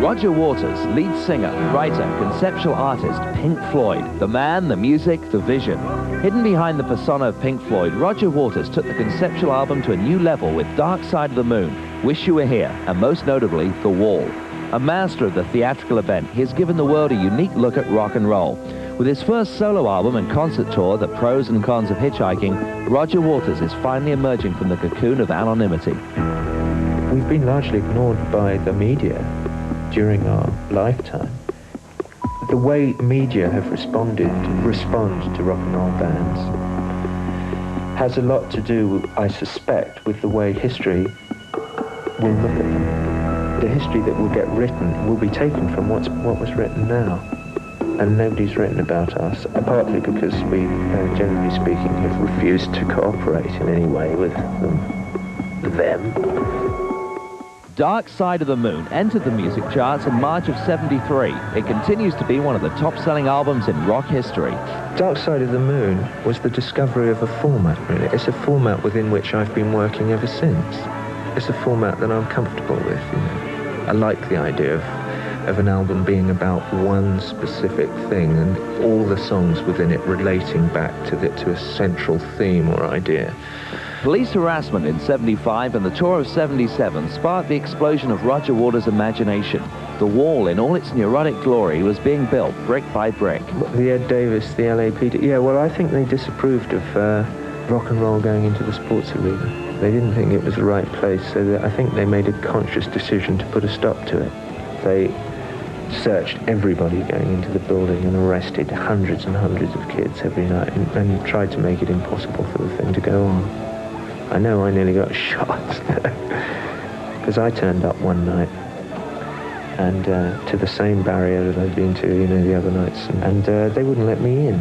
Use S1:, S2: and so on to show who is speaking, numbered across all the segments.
S1: Roger Waters, lead singer, writer, conceptual artist, Pink Floyd. The man, the music, the vision. Hidden behind the persona of Pink Floyd, Roger Waters took the conceptual album to a new level with Dark Side of the Moon, Wish You Were Here, and most notably, The Wall. A master of the theatrical event, he has given the world a unique look at rock and roll. With his first solo album and concert tour, The Pros and Cons of Hitchhiking, Roger Waters is finally emerging from the cocoon of anonymity.
S2: We've been largely ignored by the media during our lifetime. The way media have respond to rock and roll bands has a lot to do, I suspect, with the way history will look at them. The history that will get written will be taken from what was written now. And nobody's written about us, partly because we, generally speaking, have refused to cooperate in any way with them.
S1: Dark Side of the Moon entered the music charts in March of '73. It continues to be one of the top-selling albums in rock history.
S2: Dark Side of the Moon was the discovery of a format, really. It's a format within which I've been working ever since. It's a format that I'm comfortable with, you know. I like the idea of an album being about one specific thing and all the songs within it relating back to a central theme or idea.
S1: Police harassment in '75 and the tour of '77 sparked the explosion of Roger Waters' imagination. The Wall, in all its neurotic glory, was being built brick by brick.
S2: The Ed Davis, the LAPD, yeah, well, I think they disapproved of rock and roll going into the sports arena. They didn't think it was the right place, so I think they made a conscious decision to put a stop to it. They searched everybody going into the building and arrested hundreds and hundreds of kids every night and tried to make it impossible for the thing to go on. I know I nearly got shot because I turned up one night and to the same barrier that I'd been to, you know, the other nights, and they wouldn't let me in.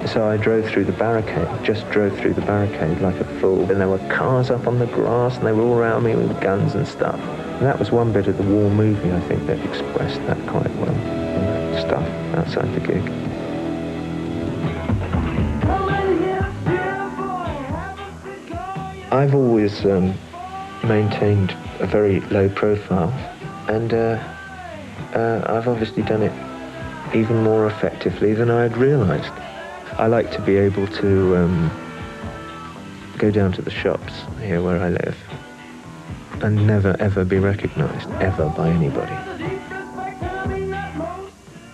S2: So I drove through the barricade, just drove through the barricade like a fool, and there were cars up on the grass and they were all around me with guns and stuff. And that was one bit of the Wall movie, I think, that expressed that quite well, you know, stuff outside the gig. I've always maintained a very low profile, and I've obviously done it even more effectively than I had realised. I like to be able to go down to the shops here where I live and never ever be recognised, ever, by anybody.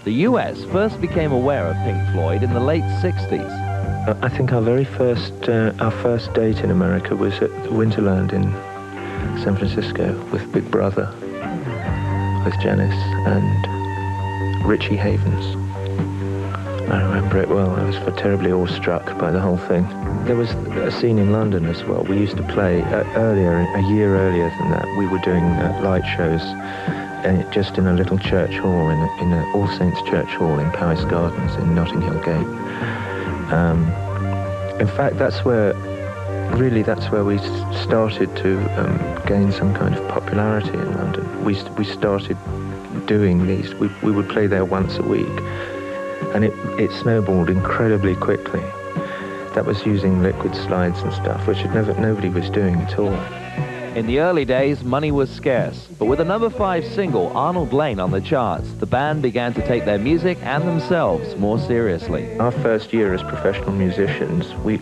S1: The US first became aware of Pink Floyd in the late '60s.
S2: I think our first date in America was at Winterland in San Francisco with Big Brother, with Janis and Richie Havens. I remember it well. I was terribly awestruck by the whole thing. There was a scene in London as well. We used to play a year earlier than that. We were doing light shows just in a little church hall, in a All Saints Church Hall in Powys Gardens in Notting Hill Gate. In fact, that's where we started to gain some kind of popularity in London. We started doing these. We would play there once a week, and it snowballed incredibly quickly. That was using liquid slides and stuff, which nobody was doing at all.
S1: In the early days, money was scarce, but with a number 5 single, Arnold Lane, on the charts, the band began to take their music and themselves more seriously.
S2: Our first year as professional musicians, we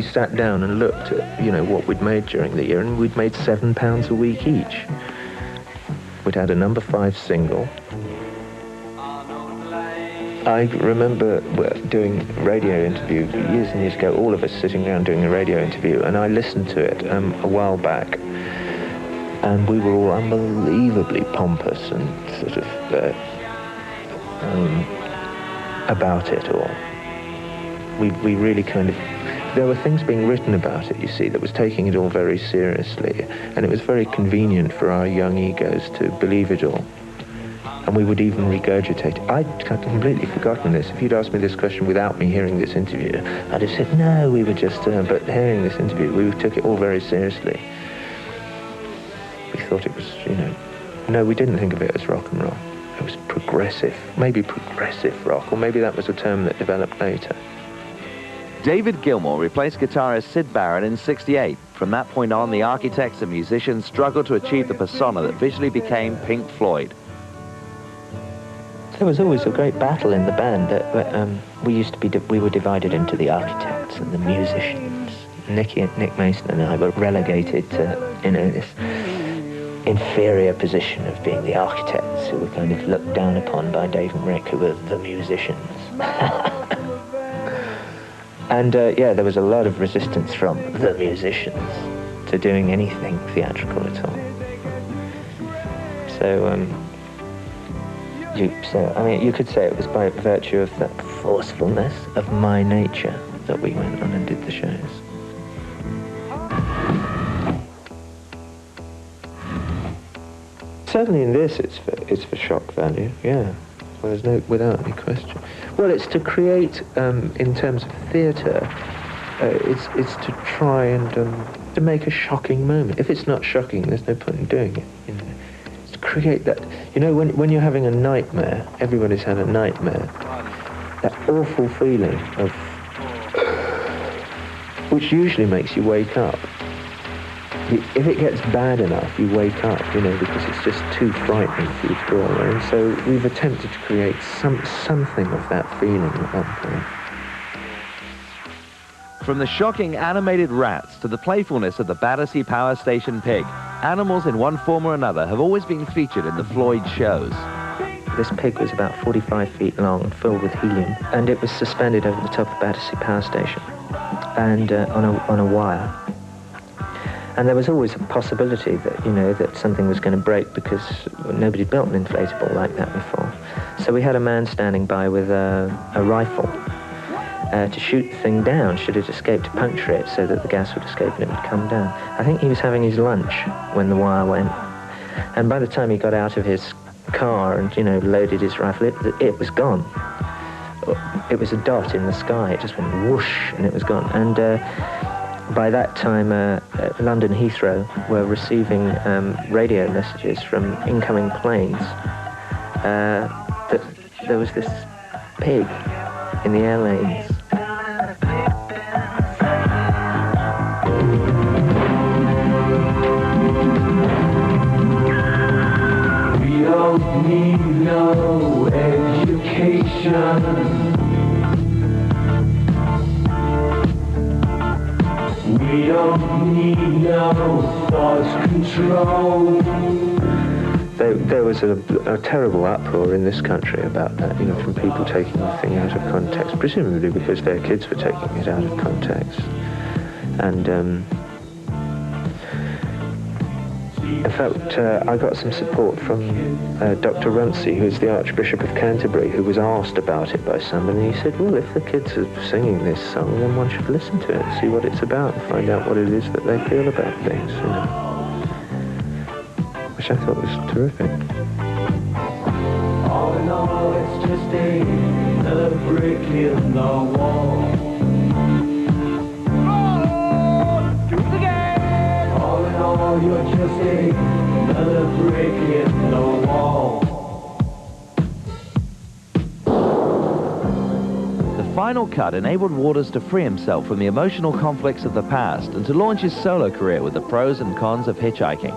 S2: sat down and looked at, you know, what we'd made during the year, and we'd made £7 a week each. We'd had a number 5 single. I remember doing a radio interview years and years ago, all of us sitting around doing a radio interview, and I listened to it a while back, and we were all unbelievably pompous and sort of about it all. We really kind of, there were things being written about it, you see, that was taking it all very seriously, and it was very convenient for our young egos to believe it all. And we would even regurgitate it. I'd completely forgotten this. If you'd asked me this question without me hearing this interview, I'd have said, no, we were just, but hearing this interview, we took it all very seriously. We thought it was, you know, no, we didn't think of it as rock and roll. It was progressive, maybe progressive rock, or maybe that was a term that developed later.
S1: David Gilmour replaced guitarist Syd Barrett in '68. From that point on, the architects and musicians struggled to achieve the persona that visually became Pink Floyd.
S2: There was always a great battle in the band. We were divided into the architects and the musicians. Nick Mason and I were relegated to, this inferior position of being the architects, who were kind of looked down upon by Dave and Rick, who were the musicians. And there was a lot of resistance from the musicians to doing anything theatrical at all. You could say it was by virtue of that forcefulness of my nature that we went on and did the shows. Certainly in this, it's for shock value, yeah. Well, without any question. Well, it's to create, in terms of theatre, it's to try and to make a shocking moment. If it's not shocking, there's no point in doing it. It's to create that. When you're having a nightmare, everybody's had a nightmare. That awful feeling of, which usually makes you wake up. If it gets bad enough, you wake up, because it's just too frightening for you to go away. And so we've attempted to create something of that feeling at one point.
S1: From the shocking animated rats to the playfulness of the Battersea Power Station pig, animals in one form or another have always been featured in the Floyd shows.
S2: This pig was about 45 feet long, filled with helium, and it was suspended over the top of Battersea Power Station, and on a wire. And there was always a possibility that, that something was going to break, because nobody built an inflatable like that before. So we had a man standing by with a rifle to shoot the thing down should it escape, to puncture it so that the gas would escape and it would come down. I think he was having his lunch when the wire went. And by the time he got out of his car and, loaded his rifle, it was gone. It was a dot in the sky. It just went whoosh and it was gone. And by that time, London Heathrow were receiving radio messages from incoming planes that there was this pig in the air lanes.
S3: We don't need no education. We don't need no thought control.
S2: There was a terrible uproar in this country about that, from people taking the thing out of context, presumably because their kids were taking it out of context. And in fact, I got some support from Dr. Runcie, who's the Archbishop of Canterbury, who was asked about it by somebody, and he said, well, if the kids are singing this song, then one should listen to it and see what it's about and find out what it is that they feel about things, which I thought was terrific.
S3: All in all, it's just another brick in the wall. All in all, you're just another brick in the wall.
S1: The final cut enabled Waters to free himself from the emotional conflicts of the past and to launch his solo career with the pros and cons of hitchhiking.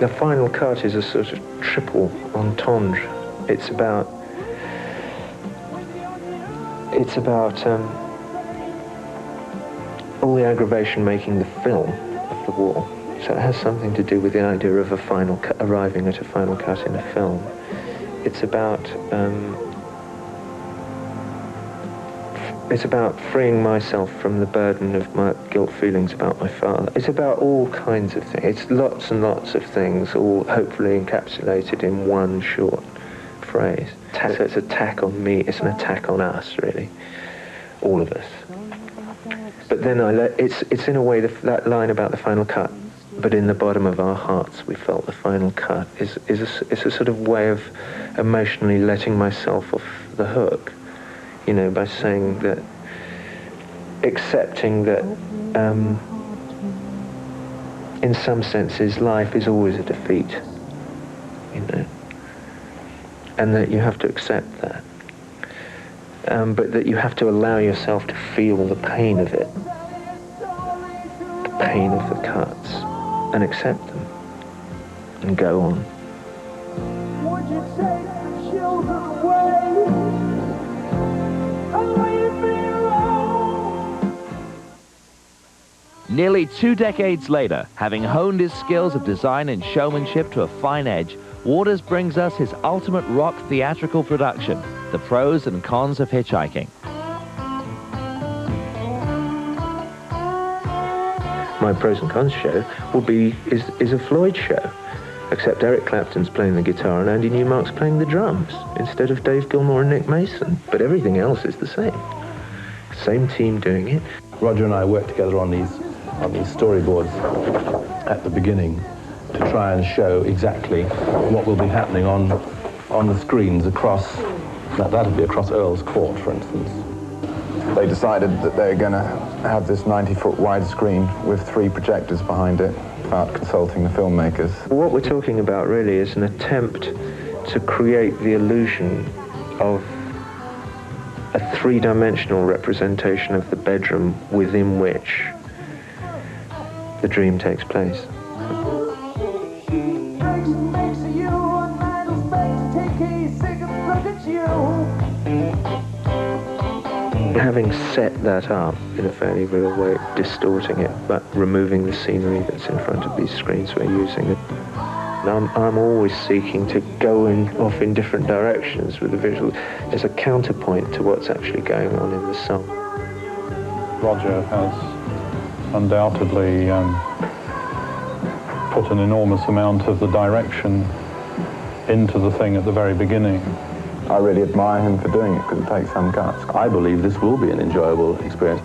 S2: The final cut is a sort of triple entendre. It's about all the aggravation making the film of the war. So it has something to do with the idea of a final cut, arriving at a final cut in a film. It's about freeing myself from the burden of my guilt feelings about my father. It's about all kinds of things. It's lots and lots of things, all hopefully encapsulated in one short phrase. So it's an attack on me, it's an attack on us, really. All of us. But then it's in a way that line about the final cut, but in the bottom of our hearts we felt the final cut is a sort of way of emotionally letting myself off the hook. By saying that, accepting that in some senses, life is always a defeat, you know, and that you have to accept that. But that you have to allow yourself to feel the pain of it, the pain of the cuts, and accept them, and go on.
S3: Would you take the children away and leave me alone?
S1: Nearly 2 decades later, having honed his skills of design and showmanship to a fine edge, Waters brings us his ultimate rock theatrical production, The Pros and Cons of Hitchhiking.
S2: My Pros and Cons show is a Floyd show, except Eric Clapton's playing the guitar and Andy Newmark's playing the drums instead of Dave Gilmour and Nick Mason. But everything else is the same. Same team doing it.
S4: Roger and I worked together on these storyboards at the beginning to try and show exactly what will be happening on the screens across, that'd be across Earl's Court, for instance.
S5: They decided that they're going to have this 90-foot wide screen with 3 projectors behind it without consulting the filmmakers.
S2: What we're talking about really is an attempt to create the illusion of a 3-dimensional representation of the bedroom within which the dream takes place. Having set that up in a fairly real way, distorting it, but removing the scenery that's in front of these screens we're using. I'm always seeking to go off in different directions with the visual as a counterpoint to what's actually going on in the song.
S6: Roger has undoubtedly put an enormous amount of the direction into the thing at the very beginning.
S5: I really admire him for doing it because it takes some guts.
S4: I believe this will be an enjoyable experience.